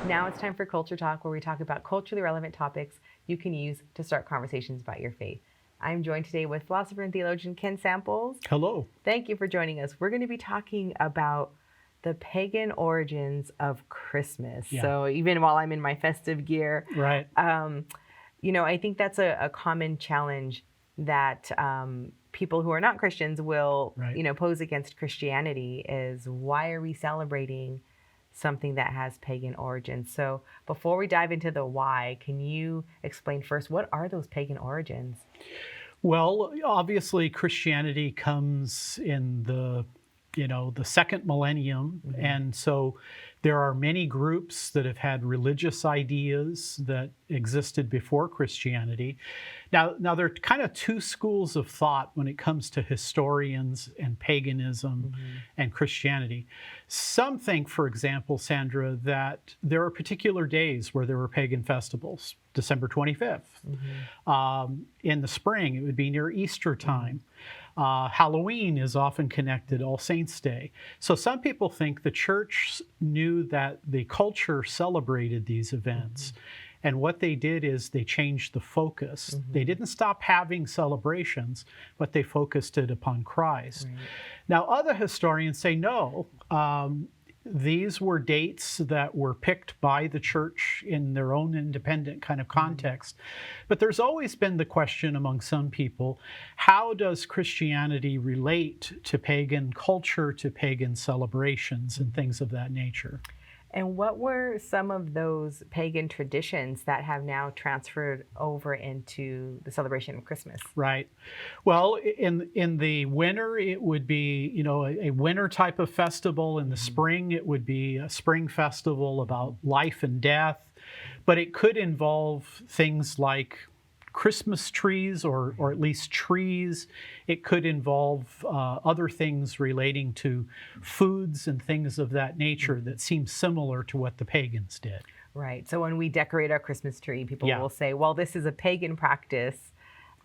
Now it's time for Culture Talk, where we talk about culturally relevant topics you can use to start conversations about your faith. I'm joined today with philosopher and theologian Ken Samples. Hello. Thank you for joining us. We're going to be talking about the pagan origins of Christmas. Yeah. So even while I'm in my festive gear, Right. I think that's a common challenge that people who are not Christians will, Right. pose against Christianity is, why are we celebrating something that has pagan origins? So before we dive into the why, can you explain first, what are those pagan origins? Well, obviously Christianity comes in the second millennium. Mm-hmm. And so there are many groups that have had religious ideas that existed before Christianity. Now there are kind of two schools of thought when it comes to historians and paganism and Christianity. Some think, for example, Sandra, that there are particular days where there were pagan festivals. December 25th. In the spring, it would be near Easter time. Halloween is often connected, All Saints' Day. So some people think the church knew that the culture celebrated these events. And what they did is they changed the focus. They didn't stop having celebrations, but they focused it upon Christ. Right. Now, other historians say no. These were dates that were picked by the church in their own independent kind of context. But there's always been the question among some people, how does Christianity relate to pagan culture, to pagan celebrations and things of that nature? And what were some of those pagan traditions that have now transferred over into the celebration of Christmas? Right. Well, in the winter, it would be, a winter type of festival. In the spring, it would be a spring festival about life and death. But it could involve things like Christmas trees, or at least trees. It could involve other things relating to foods and things of that nature that seem similar to what the pagans did. Right. So when we decorate our Christmas tree, people will say, well, this is a pagan practice.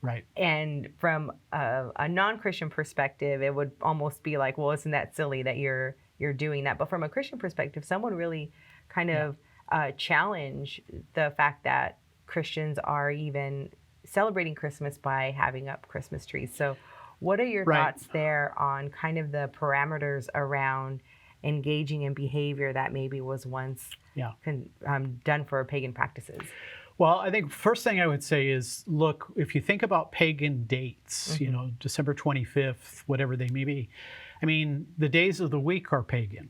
Right. And from a non-Christian perspective, it would almost be like, well, isn't that silly that you're doing that? But from a Christian perspective, someone really kind of challenge the fact that Christians are even celebrating Christmas by having up Christmas trees. So what are your thoughts there on kind of the parameters around engaging in behavior that maybe was once done for pagan practices? Well, I think first thing I would say is, look, if you think about pagan dates, December 25th, whatever they may be, I mean, the days of the week are pagan.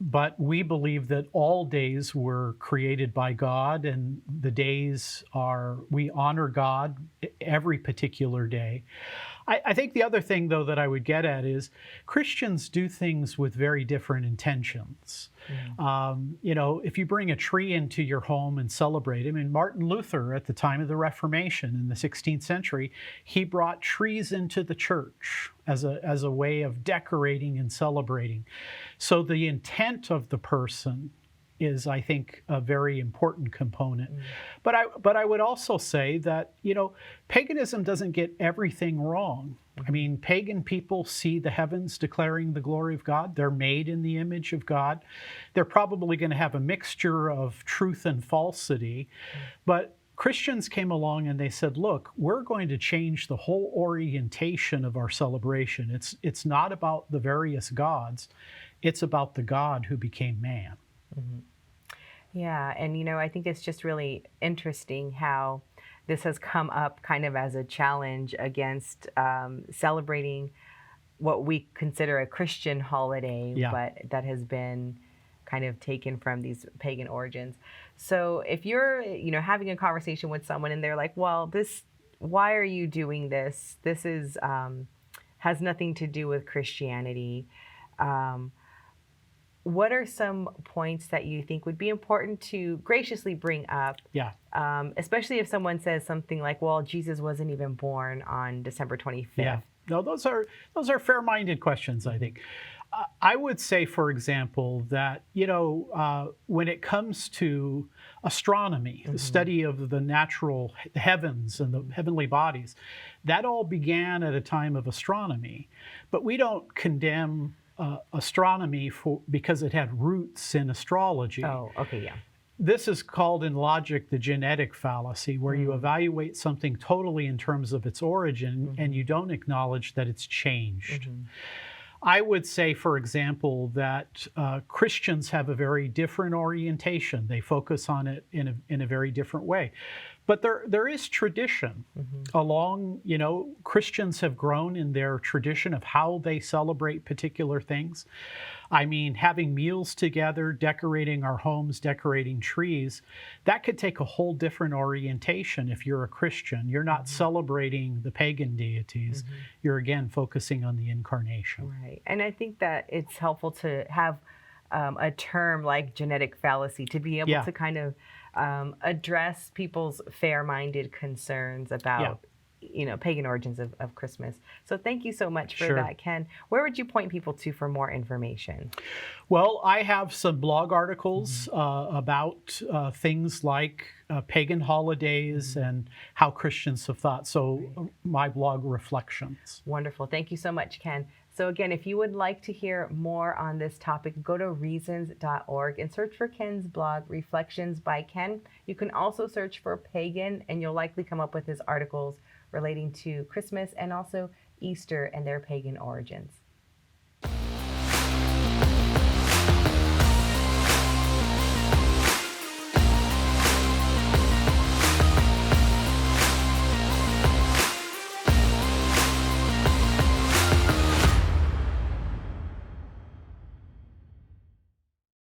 But we believe that all days were created by God, and the days we honor God every particular day. I think the other thing, though, that I would get at is Christians do things with very different intentions. If you bring a tree into your home and celebrate, I mean, Martin Luther, at the time of the Reformation in the 16th century, he brought trees into the church as a way of decorating and celebrating. So the intent of the person is, I think, a very important component. But I would also say that, paganism doesn't get everything wrong. I mean, pagan people see the heavens declaring the glory of God. They're made in the image of God. They're probably going to have a mixture of truth and falsity. But Christians came along and they said, look, we're going to change the whole orientation of our celebration. It's not about the various gods. It's about the God who became man. Yeah, and I think it's just really interesting how this has come up kind of as a challenge against celebrating what we consider a Christian holiday, but that has been kind of taken from these pagan origins. So if you're, having a conversation with someone and they're like, well, why are you doing this? This is has nothing to do with Christianity. What are some points that you think would be important to graciously bring up? Especially if someone says something like, well, Jesus wasn't even born on December 25th. No, those are fair-minded questions, I think. I would say, for example, that, when it comes to astronomy, the study of the natural heavens and the heavenly bodies, that all began at a time of astronomy. But we don't condemn astronomy because it had roots in astrology. Oh, okay, yeah. This is called in logic the genetic fallacy, where you Mm. evaluate something totally in terms of its origin and you don't acknowledge that it's changed. Mhm. I would say, for example, that Christians have a very different orientation. They focus on it in a very different way. But there is tradition along, Christians have grown in their tradition of how they celebrate particular things. I mean, having meals together, decorating our homes, decorating trees, that could take a whole different orientation if you're a Christian. You're not celebrating the pagan deities. You're again focusing on the incarnation. Right. And I think that it's helpful to have a term like genetic fallacy to be able Yeah. to kind of address people's fair-minded concerns about, pagan origins of Christmas. So thank you so much for Sure. that, Ken. Where would you point people to for more information? Well, I have some blog articles about things like pagan holidays and how Christians have thought. So my blog, Reflections. Wonderful. Thank you so much, Ken. So again, if you would like to hear more on this topic, go to reasons.org and search for Ken's blog, Reflections by Ken. You can also search for Pagan, and you'll likely come up with his articles relating to Christmas and also Easter and their pagan origins.